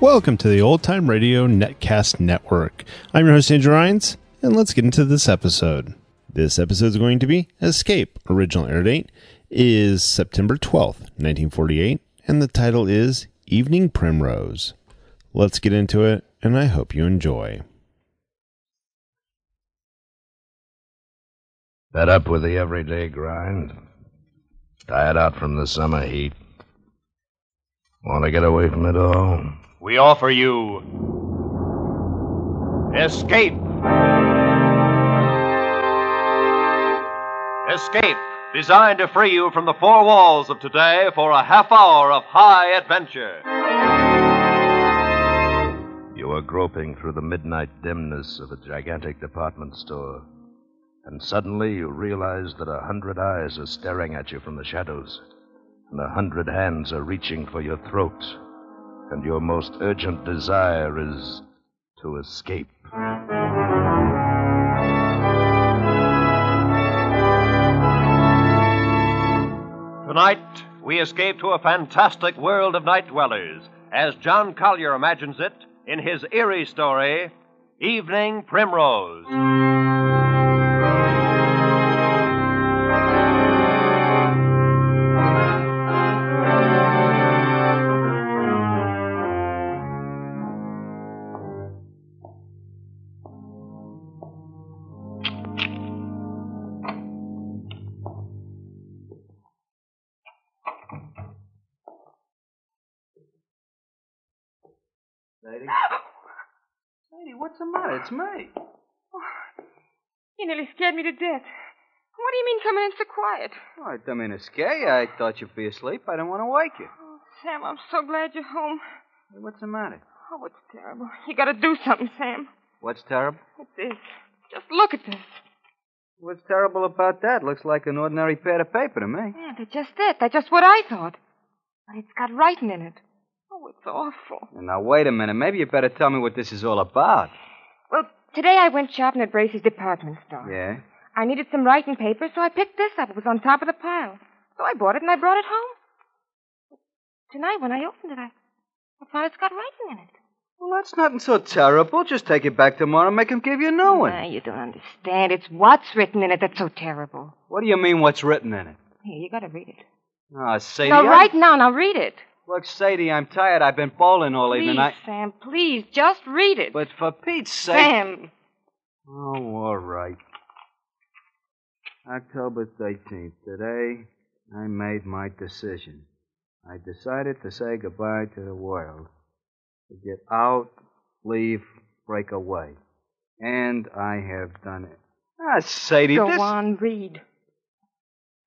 Welcome to the Old Time Radio Netcast Network. I'm your host, Andrew Rhynes, and let's get into this episode. This episode is going to be Escape. Original air date is September 12th, 1948, and the title is Evening Primrose. Let's get into it, and I hope you enjoy. Fed up with the everyday grind. Tired out from the summer heat. Want to get away from it all? We offer you Escape. Escape, designed to free you from the four walls of today for a half hour of high adventure. You are groping through the midnight dimness of a gigantic department store, and suddenly you realize that 100 eyes are staring at you from the shadows, and 100 hands are reaching for your throat, and your most urgent desire is to escape. Tonight, we escape to a fantastic world of night dwellers, as John Collier imagines it in his eerie story, Evening Primrose. Sadie, what's the matter? It's me. Oh, you nearly scared me to death. What do you mean coming in so quiet? Oh, I didn't mean to scare you. I thought you'd be asleep. I didn't want to wake you. Oh, Sam, I'm so glad you're home. Hey, what's the matter? Oh, it's terrible. You gotta do something, Sam. What's terrible? It's this. Just look at this. What's terrible about that? Looks like an ordinary pad of paper to me. Yeah, that's just it. That's just what I thought. But it's got writing in it. Oh, it's awful. Now, wait a minute. Maybe you better tell me what this is all about. Well, today I went shopping at Bracey's department store. Yeah? I needed some writing paper, so I picked this up. It was on top of the pile. So I bought it and I brought it home. But tonight, when I opened it, I found it's got writing in it. Well, that's nothing so terrible. Just take it back tomorrow and make him give you a new one. Nah, you don't understand. It's what's written in it that's so terrible. What do you mean, what's written in it? Here, you gotta read it. Oh, Sadie. No, right now. Now read it. Look, Sadie, I'm tired. I've been bowling all evening. Please, Sam, please, just read it. But for Pete's sake... Sam. Oh, all right. October 13th. Today, I made my decision. I decided to say goodbye to the world. To get out, leave, break away. And I have done it. Ah, Sadie, Go on, read.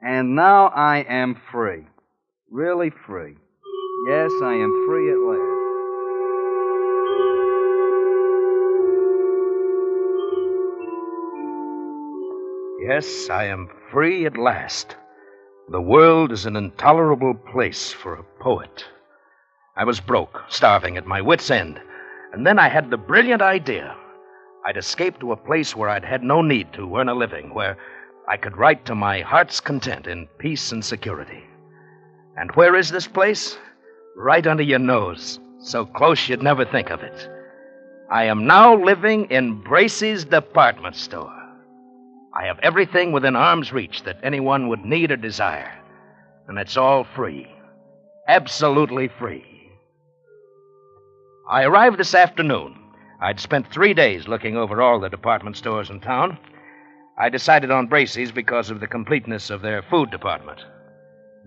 And now I am free. Really free. Yes, I am free at last. Yes, I am free at last. The world is an intolerable place for a poet. I was broke, starving, at my wit's end, and then I had the brilliant idea. I'd escape to a place where I'd had no need to earn a living, where I could write to my heart's content in peace and security. And where is this place? Right under your nose, so close you'd never think of it. I am now living in Bracey's department store. I have everything within arm's reach that anyone would need or desire. And it's all free. Absolutely free. I arrived this afternoon. I'd spent 3 days looking over all the department stores in town. I decided on Bracey's because of the completeness of their food department.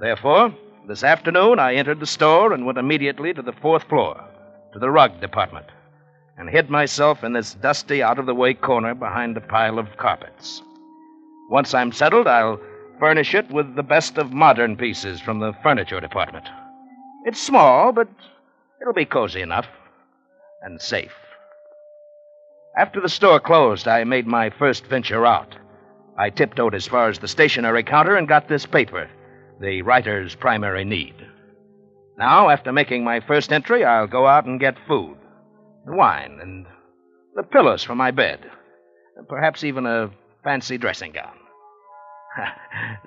Therefore, this afternoon I entered the store and went immediately to the 4th floor, to the rug department, and hid myself in this dusty, out-of-the-way corner behind a pile of carpets. Once I'm settled, I'll furnish it with the best of modern pieces from the furniture department. It's small, but it'll be cozy enough and safe. After the store closed, I made my first venture out. I tiptoed as far as the stationery counter and got this paper, the writer's primary need. Now, after making my first entry, I'll go out and get food, wine, and the pillows for my bed, and perhaps even a fancy dressing gown.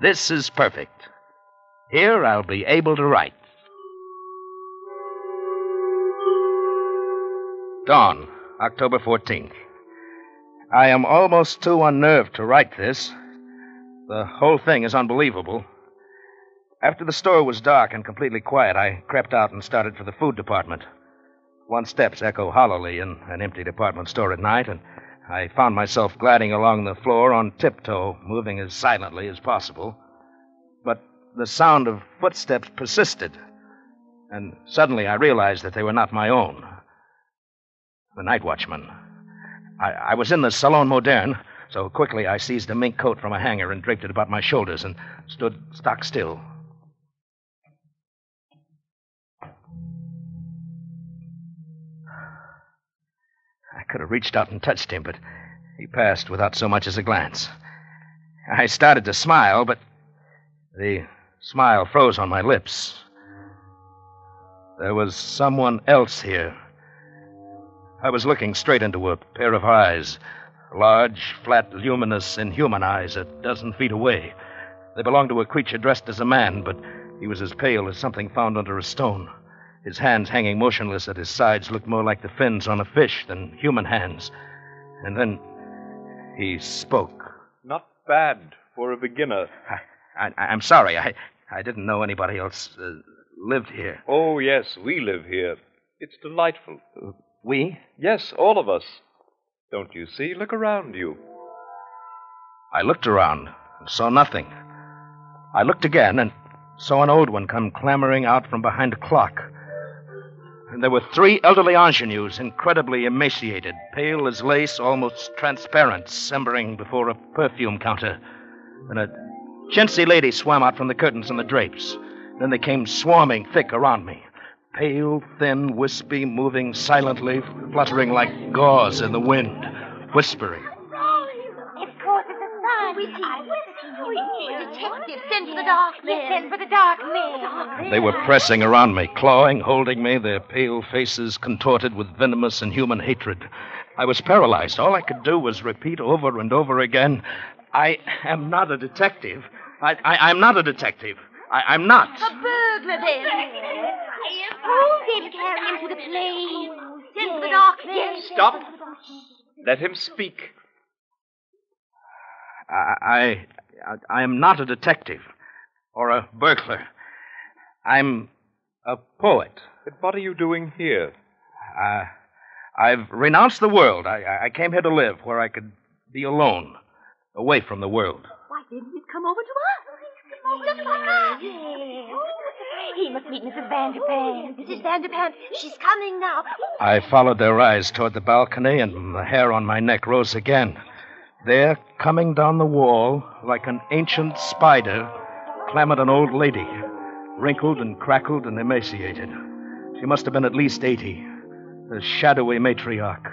This is perfect. Here I'll be able to write. Dawn, October 14th. I am almost too unnerved to write this. The whole thing is unbelievable. After the store was dark and completely quiet, I crept out and started for the food department. One's steps echo hollowly in an empty department store at night, and I found myself gliding along the floor on tiptoe, moving as silently as possible. But the sound of footsteps persisted, and suddenly I realized that they were not my own. The night watchman. I was in the Salon Moderne, so quickly I seized a mink coat from a hanger and draped it about my shoulders and stood stock still. I could have reached out and touched him, but he passed without so much as a glance. I started to smile, but the smile froze on my lips. There was someone else here. I was looking straight into a pair of eyes, large, flat, luminous, inhuman eyes a dozen feet away. They belonged to a creature dressed as a man, but he was as pale as something found under a stone. His hands hanging motionless at his sides looked more like the fins on a fish than human hands. And then he spoke. Not bad for a beginner. I'm sorry. I didn't know anybody else lived here. Oh, yes, we live here. It's delightful. We? Yes, all of us. Don't you see? Look around you. I looked around and saw nothing. I looked again and saw an old one come clambering out from behind a clock. And there were 3 elderly ingenues, incredibly emaciated, pale as lace, almost transparent, slumbering before a perfume counter. And a chintzy lady swam out from the curtains and the drapes. Then they came swarming thick around me. Pale, thin, wispy, moving silently, fluttering like gauze in the wind, whispering. Of course, it's a sign. Detective, send for the dark men. Send for the dark men. They were pressing around me, clawing, holding me, their pale faces contorted with venomous and human hatred. I was paralyzed. All I could do was repeat over and over again, I am not a detective. I'm not a detective. I'm not. A burglar, then. Oh, they'll carry him to the plane. Send for the dark men. Stop. Let him speak. I am not a detective or a burglar. I'm a poet. But what are you doing here? I've renounced the world. I came here to live where I could be alone, away from the world. Why didn't he come over to us? Just like us. He must meet Mrs. Vanderpant. Mrs. Vanderpant, she's coming now. I followed their eyes toward the balcony, and the hair on my neck rose again. There, coming down the wall, like an ancient spider, clambered an old lady, wrinkled and crackled and emaciated. She must have been at least 80, the shadowy matriarch.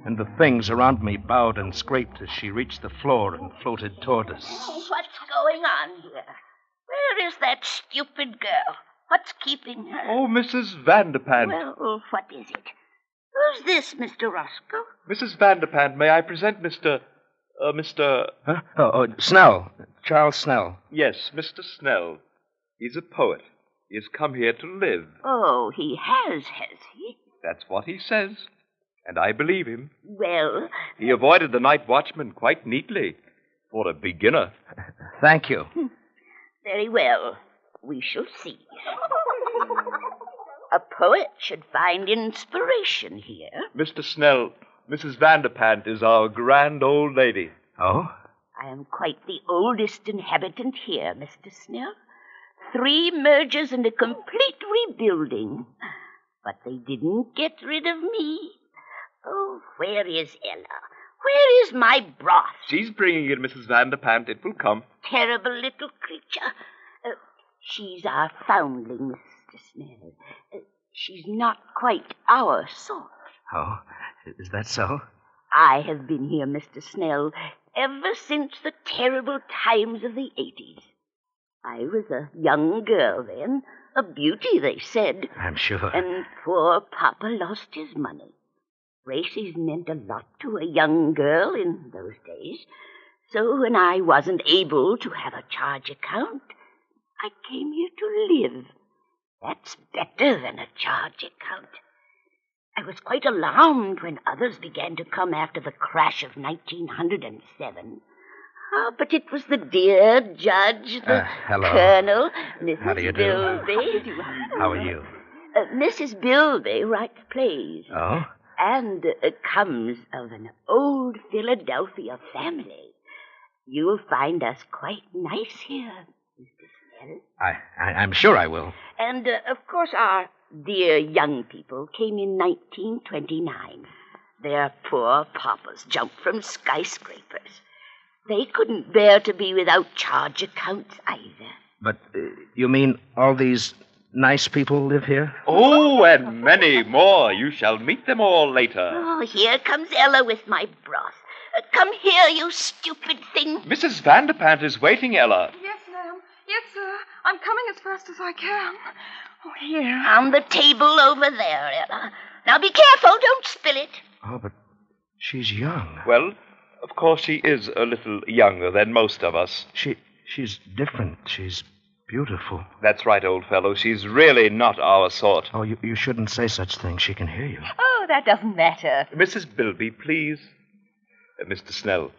And the things around me bowed and scraped as she reached the floor and floated toward us. What's going on here? Where is that stupid girl? What's keeping her? Oh, Mrs. Vanderpant. Well, what is it? Who's this, Mr. Roscoe? Mrs. Vanderpant, may I present Mr. Huh? Oh, Snell. Charles Snell. Yes, Mr. Snell. He's a poet. He has come here to live. Oh, he has he? That's what he says. And I believe him. Well... He avoided the night watchman quite neatly. For a beginner. Thank you. Very well. We shall see. A poet should find inspiration here. Mr. Snell, Mrs. Vanderpant is our grand old lady. Oh? I am quite the oldest inhabitant here, Mr. Snell. 3 mergers and a complete rebuilding. But they didn't get rid of me. Oh, where is Ella? Where is my broth? She's bringing it, Mrs. Vanderpant. It will come. Terrible little creature. She's our foundling, Mr. Snell. She's not quite our sort. Oh, is that so? I have been here, Mr. Snell, ever since the terrible times of the 80s. I was a young girl then, a beauty, they said. I'm sure. And poor Papa lost his money. Races meant a lot to a young girl in those days. So when I wasn't able to have a charge account, I came here to live. That's better than a charge account. I was quite alarmed when others began to come after the crash of 1907. But it was the dear judge, the hello. colonel, Mrs. How do you do? Bilby. How are you? Mrs. Bilby writes plays. Oh? And comes of an old Philadelphia family. You'll find us quite nice here, Mr. Snell. I'm sure I will. And, of course, our dear young people came in 1929. Their poor papas jumped from skyscrapers. They couldn't bear to be without charge accounts either. But you mean all these nice people live here? Oh, and many more. You shall meet them all later. Oh, here comes Ella with my broth. Come here, you stupid thing. Mrs. Vanderpant is waiting, Ella. Yes, ma'am. Yes, sir. I'm coming as fast as I can. Oh, here. On the table over there, Ella. Now be careful, don't spill it. Oh, but she's young. Well, of course she is a little younger than most of us. She's different. She's beautiful. That's right, old fellow. She's really not our sort. Oh, you shouldn't say such things. She can hear you. Oh, that doesn't matter. Mrs. Bilby, please. Mr. Snell,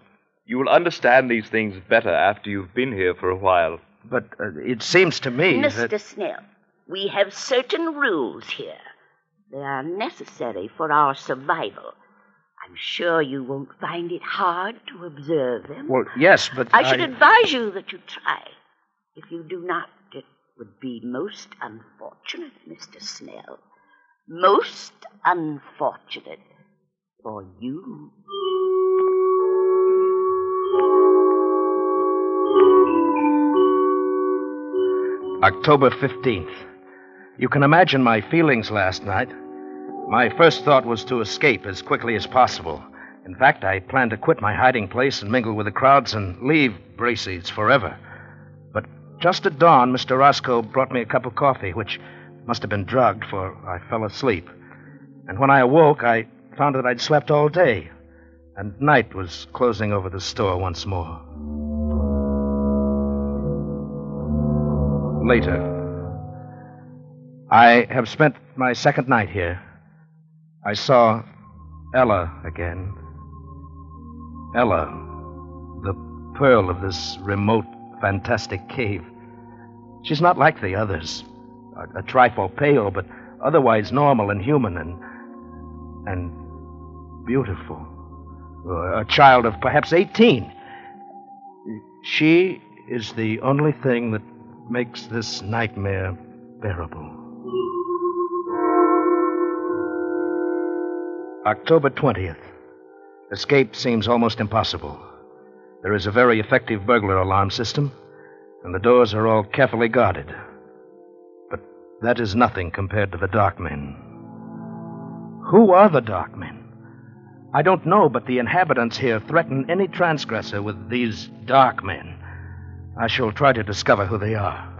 you will understand these things better after you've been here for a while. But it seems to me Mr. that... Snell, we have certain rules here. They are necessary for our survival. I'm sure you won't find it hard to observe them. Well, yes, but I should advise you that you try. If you do not, it would be most unfortunate, Mr. Snell. Most unfortunate for you. October 15th. You can imagine my feelings last night. My first thought was to escape as quickly as possible. In fact, I planned to quit my hiding place and mingle with the crowds and leave Bracy's forever. But just at dawn, Mr. Roscoe brought me a cup of coffee, which must have been drugged, for I fell asleep. And when I awoke, I found that I'd slept all day, and night was closing over the store once more. Later. I have spent my second night here. I saw Ella again. Ella, the pearl of this remote, fantastic cave. She's not like the others. A trifle pale, but otherwise normal and human and beautiful. A child of perhaps 18. She is the only thing that makes this nightmare bearable. October 20th. Escape seems almost impossible. There is a very effective burglar alarm system, and the doors are all carefully guarded. But that is nothing compared to the Dark Men. Who are the Dark Men? I don't know, but the inhabitants here threaten any transgressor with these Dark Men. I shall try to discover who they are.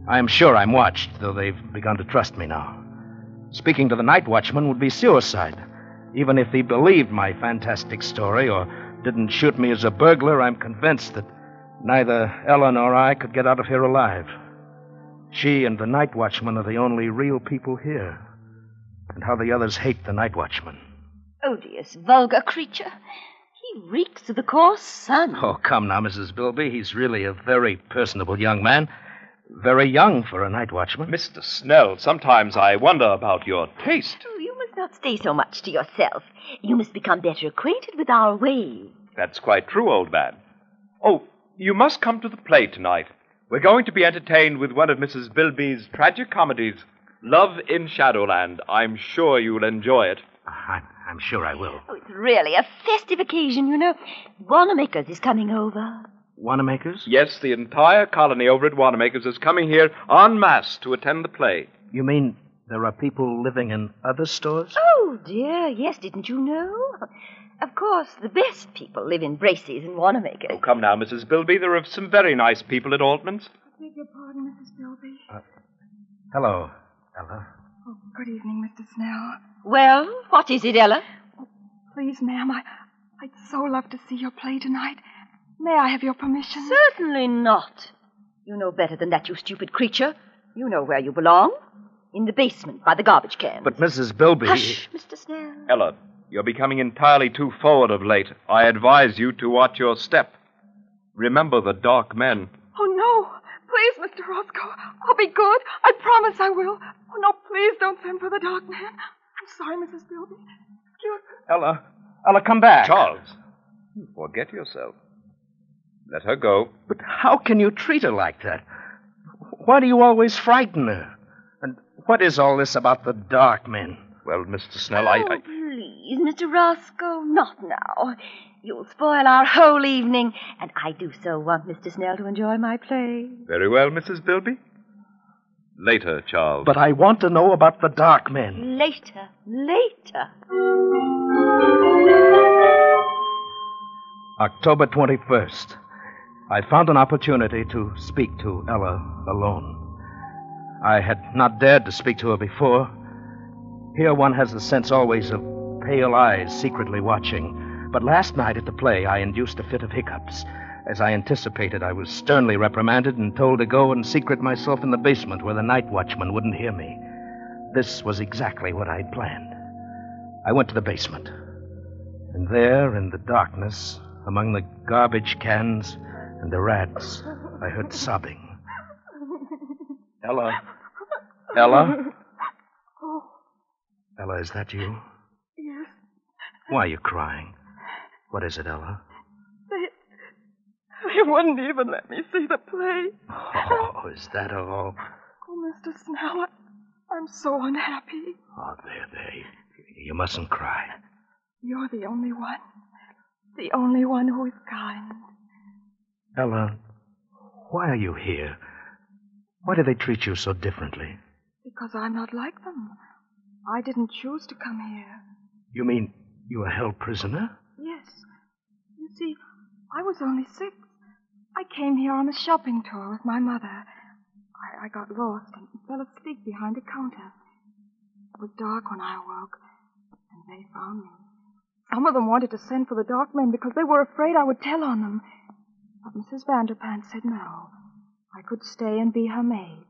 I am sure I'm watched, though they've begun to trust me now. Speaking to the night watchman would be suicide. Even if he believed my fantastic story or didn't shoot me as a burglar, I'm convinced that neither Ella nor I could get out of here alive. She and the night watchman are the only real people here. And how the others hate the night watchman. Odious, vulgar creature. He reeks of the coarse sun. Oh, come now, Mrs. Bilby. He's really a very personable young man. Very young for a night watchman. Mr. Snell, sometimes I wonder about your taste. Oh, you must not stay so much to yourself. You must become better acquainted with our ways. That's quite true, old man. Oh, you must come to the play tonight. We're going to be entertained with one of Mrs. Bilby's tragic comedies, Love in Shadowland. I'm sure you'll enjoy it. I'm sure I will. Oh, it's really a festive occasion, you know. Wanamaker's is coming over. Wanamaker's? Yes, the entire colony over at Wanamaker's is coming here en masse to attend the play. You mean there are people living in other stores? Oh, dear, yes, didn't you know? Of course, the best people live in Bracy's and Wanamaker's. Oh, come now, Mrs. Bilby. There are some very nice people at Altman's. I beg your pardon, Mrs. Bilby. Hello, Ella. Oh, good evening, Mr. Snell. Well, what is it, Ella? Please, ma'am, I'd so love to see your play tonight. May I have your permission? Certainly not. You know better than that, you stupid creature. You know where you belong. in the basement by the garbage cans. But Mrs. Bilby... Hush, Mr. Snell. Ella, you're becoming entirely too forward of late. I advise you to watch your step. Remember the dark men. Oh, no. Please, Mr. Roscoe. I'll be good. I promise I will. Oh, no, please don't send for the dark man. I'm sorry, Mrs. Bilby. Ella, come back. Charles, you forget yourself. Let her go. But how can you treat her like that? Why do you always frighten her? And what is all this about the dark men? Well, Mr. Snell, Oh, please, Mr. Roscoe, not now. You'll spoil our whole evening, and I do so want Mr. Snell to enjoy my play. Very well, Mrs. Bilby. Later, Charles. But I want to know about the dark men. Later. October 21st. I found an opportunity to speak to Ella alone. I had not dared to speak to her before. Here one has the sense always of pale eyes secretly watching. But last night at the play, I induced a fit of hiccups. As I anticipated, I was sternly reprimanded and told to go and secret myself in the basement where the night watchman wouldn't hear me. This was exactly what I'd planned. I went to the basement. And there, in the darkness, among the garbage cans and the rats, I heard sobbing. Ella? Ella, is that you? Yes. Why are you crying? What is it, Ella? They wouldn't even let me see the play. Oh, is that all? Oh, Mr. Snell, I'm so unhappy. Oh, there. You mustn't cry. You're the only one. The only one who is kind. Ella, why are you here? Why do they treat you so differently? Because I'm not like them. I didn't choose to come here. You mean you were held prisoner? Yes. You see, I was only 6. I came here on a shopping tour with my mother. I got lost and fell asleep behind a counter. It was dark when I awoke, and they found me. Some of them wanted to send for the dark men because they were afraid I would tell on them. But Mrs. Vanderpant said no. I could stay and be her maid.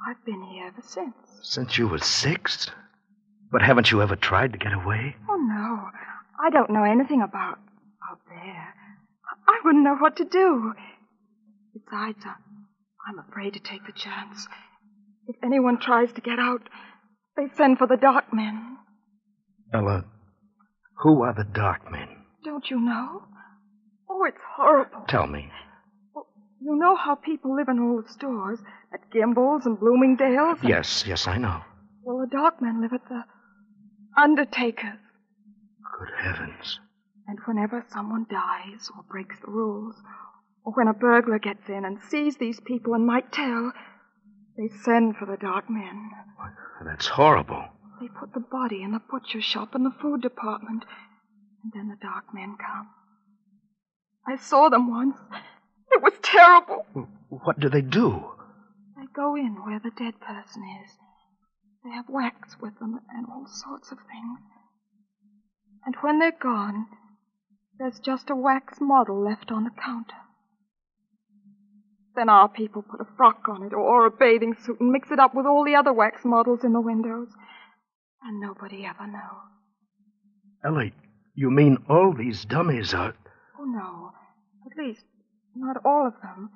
I've been here ever since. Since you were 6? But haven't you ever tried to get away? Oh, no. I don't know anything about out there. I wouldn't know what to do. Besides, I'm afraid to take the chance. If anyone tries to get out, they send for the dark men. Ella, who are the dark men? Don't you know? Oh, it's horrible. Tell me. Well, you know how people live in all the stores, at Gimbel's and Bloomingdale's? And... Yes, I know. Well, the dark men live at the undertakers. Good heavens. And whenever someone dies or breaks the rules, or when a burglar gets in and sees these people and might tell, they send for the dark men. That's horrible. They put the body in the butcher shop in the food department, and then the dark men come. I saw them once. It was terrible. What do? They go in where the dead person is. They have wax with them and all sorts of things. And when they're gone, there's just a wax model left on the counter. Then our people put a frock on it or a bathing suit and mix it up with all the other wax models in the windows. And nobody ever knows. Ellie, you mean all these dummies are... Oh, no. At least, not all of them.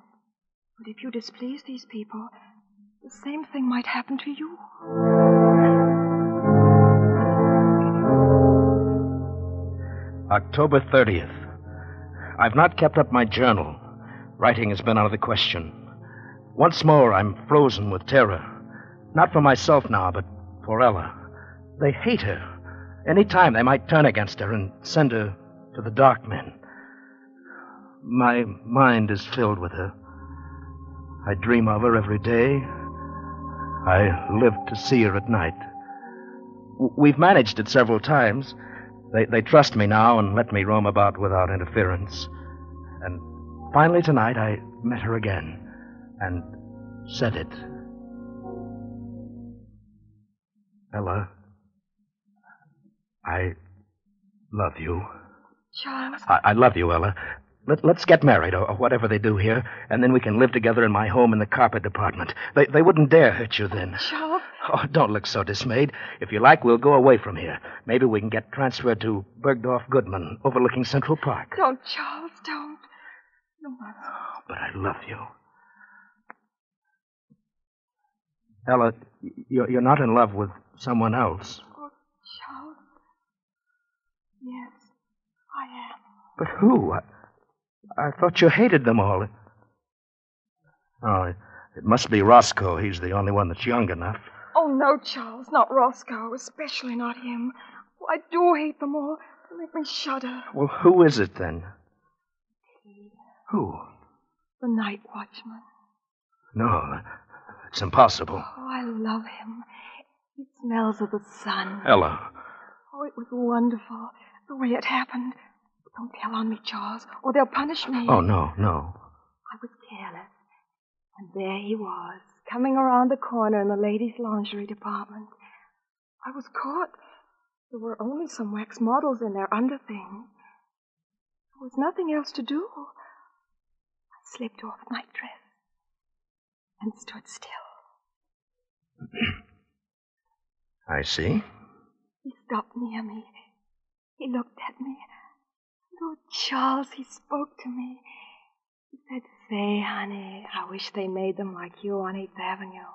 But if you displease these people, the same thing might happen to you. October 30th. I've not kept up my journal. Writing has been out of the question. Once more, I'm frozen with terror. Not for myself now, but for Ella. They hate her. Any time they might turn against her and send her to the dark men. My mind is filled with her. I dream of her every day. I live to see her at night. We've managed it several times. They trust me now and let me roam about without interference. And finally tonight I met her again and said it. Ella, I love you. Charles. I love you, Ella. Let's get married, or whatever they do here, and then we can live together in my home in the carpet department. They wouldn't dare hurt you then. Charles? Oh, don't look so dismayed. If you like, we'll go away from here. Maybe we can get transferred to Bergdorf Goodman, overlooking Central Park. Don't, Charles, don't. You must. Oh, but I love you. Ella, you're not in love with someone else. Oh, Charles. Yes, I am. But who? I thought you hated them all. Oh, it must be Roscoe. He's the only one that's young enough. Oh, no, Charles, not Roscoe, especially not him. Oh, I do hate them all. They make me shudder. Well, who is it then? Who? The night watchman. No, it's impossible. Oh, I love him. He smells of the sun. Ella. Oh, it was wonderful, the way it happened. Don't tell on me, Charles, or they'll punish me. Oh, no. I was careless. And there he was, coming around the corner in the ladies' lingerie department. I was caught. There were only some wax models in their underthings. There was nothing else to do. I slipped off my dress and stood still. I see. He stopped near me. He looked at me. Oh, Charles, he spoke to me. He said, "Say, honey, I wish they made them like you on 8th Avenue."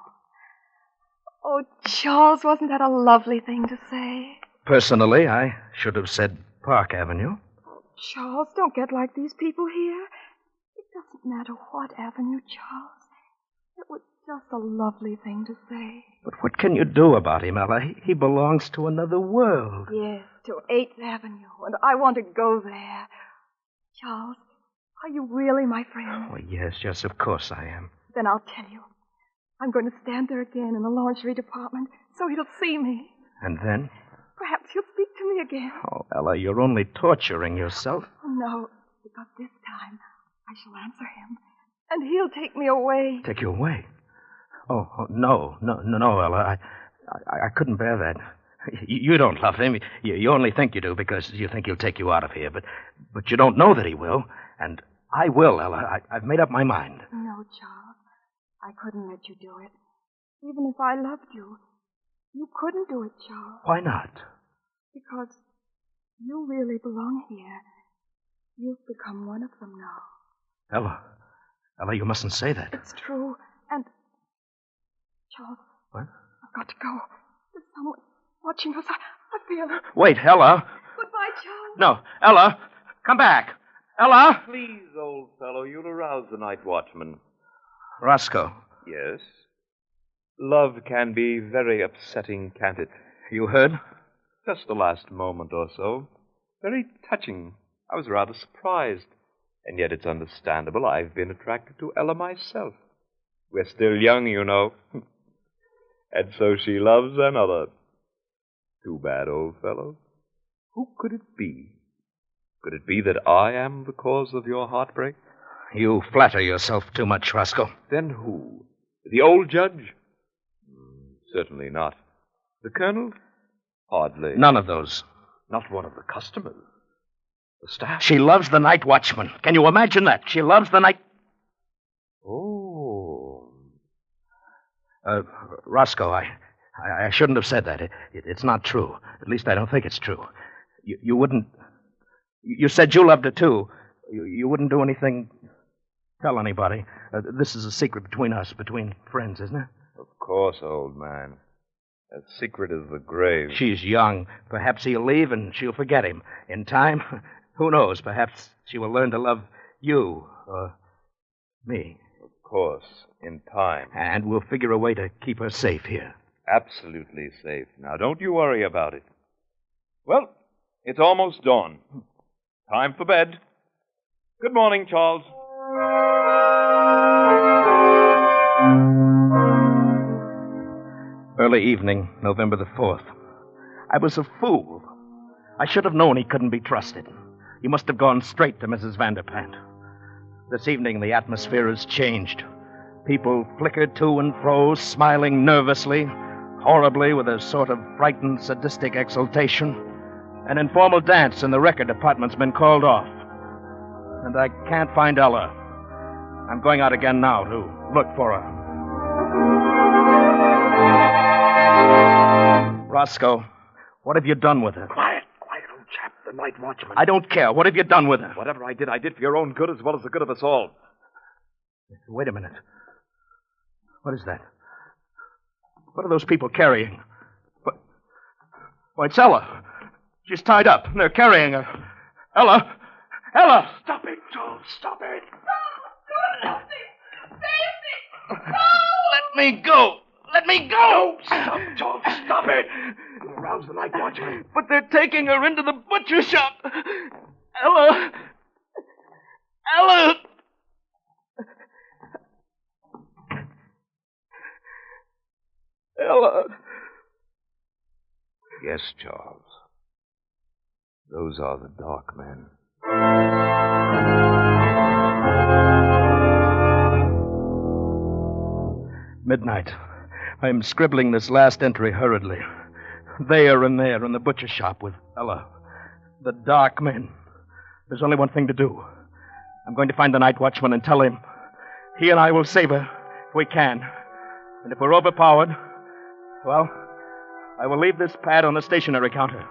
Oh, Charles, wasn't that a lovely thing to say? Personally, I should have said Park Avenue. Oh, Charles, don't get like these people here. It doesn't matter what avenue, Charles. It was just a lovely thing to say. But what can you do about him, Ella? He belongs to another world. Yes, to 8th Avenue, and I want to go there. Charles, are you really my friend? Oh, yes, of course I am. Then I'll tell you. I'm going to stand there again in the lingerie department so he'll see me. And then? Perhaps he'll speak to me again. Oh, Ella, you're only torturing yourself. Oh, no, because this time I shall answer him, and he'll take me away. Take you away? Oh, no, Ella. I couldn't bear that. You don't love him. You only think you do because you think he'll take you out of here. But you don't know that he will. And I will, Ella. I've made up my mind. No, Charles. I couldn't let you do it. Even if I loved you, you couldn't do it, Charles. Why not? Because you really belong here. You've become one of them now. Ella, you mustn't say that. It's true. And, Charles. What? I've got to go. There's someone watching us. I feel it. Wait, Ella. Goodbye, Charles. No, Ella. Come back. Ella. Please, old fellow, you'll arouse the night watchman. Roscoe. Yes? Love can be very upsetting, can't it? You heard? Just the last moment or so. Very touching. I was rather surprised. And yet it's understandable. I've been attracted to Ella myself. We're still young, you know. And so she loves another. Too bad, old fellow. Who could it be? Could it be that I am the cause of your heartbreak? You flatter yourself too much, Roscoe. Then who? The old judge? Certainly not. The colonel? Hardly. None of those. Not one of the customers. The staff? She loves the night watchman. Can you imagine that? She loves the night... Oh. Roscoe, I shouldn't have said that. It's not true. At least I don't think it's true. You wouldn't... You said you loved her, too. You wouldn't do anything... Tell anybody. This is a secret between us, between friends, isn't it? Of course, old man. As secret as the grave. She's young. Perhaps he'll leave and she'll forget him. In time, who knows? Perhaps she will learn to love you or me. Of course, in time. And we'll figure a way to keep her safe here. Absolutely safe. Now, don't you worry about it. Well, it's almost dawn. Time for bed. Good morning, Charles. Early evening, November the 4th. I was a fool. I should have known he couldn't be trusted. He must have gone straight to Mrs. Vanderpant. This evening, the atmosphere has changed. People flickered to and fro, smiling nervously, horribly, with a sort of frightened, sadistic exultation. An informal dance in the record department's been called off. And I can't find Ella. I'm going out again now to look for her. Roscoe, what have you done with her? Quiet, old chap. The night watchman. I don't care. What have you done with her? Whatever I did for your own good as well as the good of us all. Wait a minute. What is that? What are those people carrying? Why, it's Ella. She's tied up, and they're carrying her. Ella! Ella! Stop it, Joe. Stop it. Let me go! Let me go! Stop, Joe. Stop it. You'll arouse the night watchman. But they're taking her into the butcher shop. Ella! Ella! Ella! Yes, Charles. Those are the dark men. Midnight. I am scribbling this last entry hurriedly. They are in there in the butcher shop with Ella. The dark men. There's only one thing to do. I'm going to find the night watchman and tell him. He and I will save her if we can. And if we're overpowered, well, I will leave this pad on the stationery counter.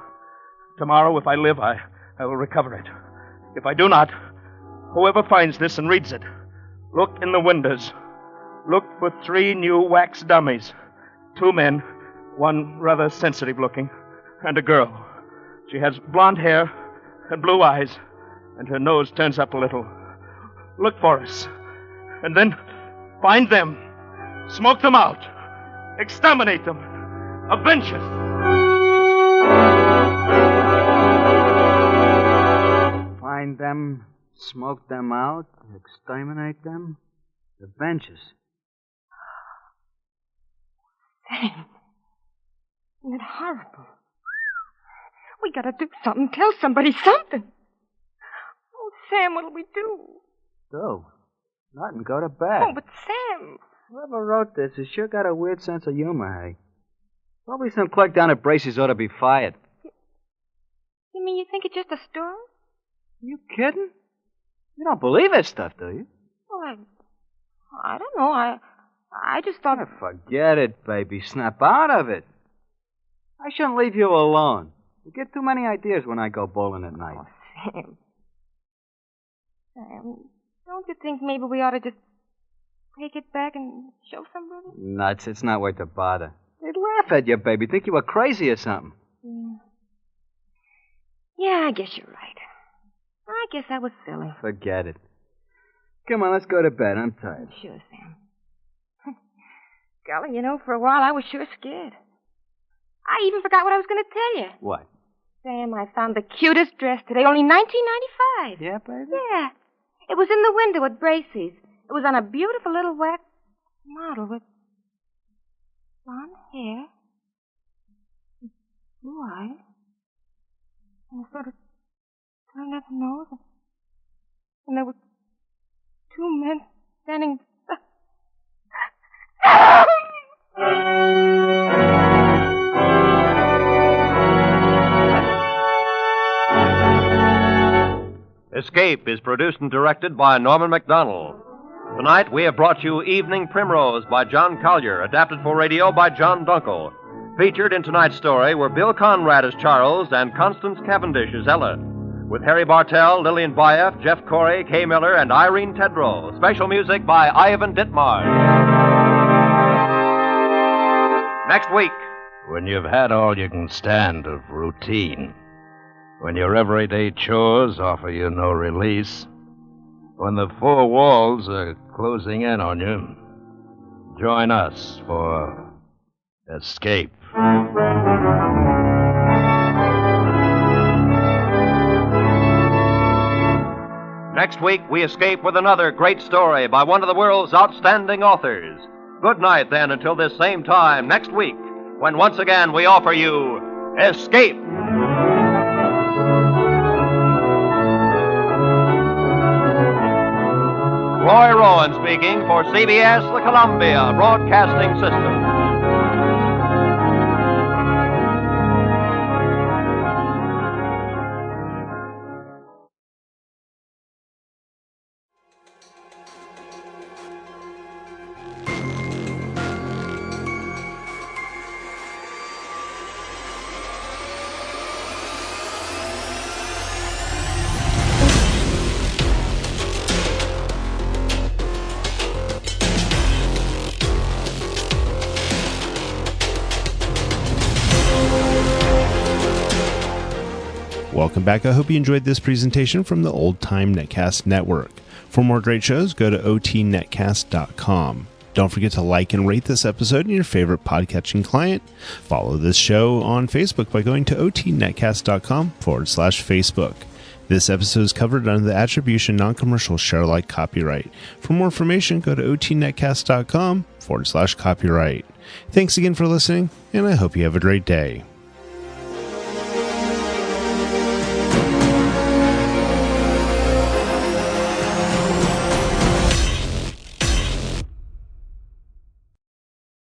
Tomorrow, if I live, I will recover it. If I do not, whoever finds this and reads it, look in the windows. Look for 3 new wax dummies. 2 men, one rather sensitive looking, and a girl. She has blonde hair and blue eyes, and her nose turns up a little. Look for us. And then find them. Smoke them out. Exterminate them. Avenge us. Find them, smoke them out, exterminate them, avenge us. Sam, isn't it horrible? We gotta do something. Tell somebody something. Oh, Sam, what'll we do? Do? Nothing, go to bed. Oh, but Sam. Whoever wrote this has sure got a weird sense of humor, hey? Probably some clerk down at Bracey's ought to be fired. You mean you think it's just a story? You kidding? You don't believe that stuff, do you? Well, I don't know. I just thought... Forget it, baby. Snap out of it. I shouldn't leave you alone. You get too many ideas when I go bowling at night. Oh, Sam. Sam, don't you think maybe we ought to just take it back and show somebody? Nuts. It's not worth the bother. They'd laugh at you, baby. Think you were crazy or something. Yeah, I guess you're right. I guess I was silly. Forget it. Come on, let's go to bed. I'm tired. Sure, Sam. Golly, you know, for a while I was sure scared. I even forgot what I was going to tell you. What? Sam, I found the cutest dress today, only $19.95. Yeah, baby? Yeah. It was in the window at Bracey's. It was on a beautiful little wax model with blonde hair, blue eyes, and a sort of turned up nose. And there were 2 men standing... Escape is produced and directed by Norman MacDonnell. Tonight, we have brought you Evening Primrose by John Collier, adapted for radio by John Dunkel. Featured in tonight's story were Bill Conrad as Charles and Constance Cavendish as Ella, with Harry Bartell, Lillian Buyeff, Jeff Corey, Kay Miller, and Irene Tedrow. Special music by Ivan Ditmars. Next week. When you've had all you can stand of routine, when your everyday chores offer you no release, when the 4 walls are closing in on you, join us for Escape. Next week, we escape with another great story by one of the world's outstanding authors. Good night, then, until this same time next week, when once again we offer you Escape. Roy Rowan speaking for CBS, the Columbia Broadcasting System. Welcome back. I hope you enjoyed this presentation from the Old Time Netcast Network. For more great shows, go to otnetcast.com. Don't forget to like and rate this episode in your favorite podcatching client. Follow this show on Facebook by going to otnetcast.com/Facebook. This episode is covered under the Attribution Non-Commercial Share Alike copyright. For more information, go to otnetcast.com/copyright. Thanks again for listening, and I hope you have a great day.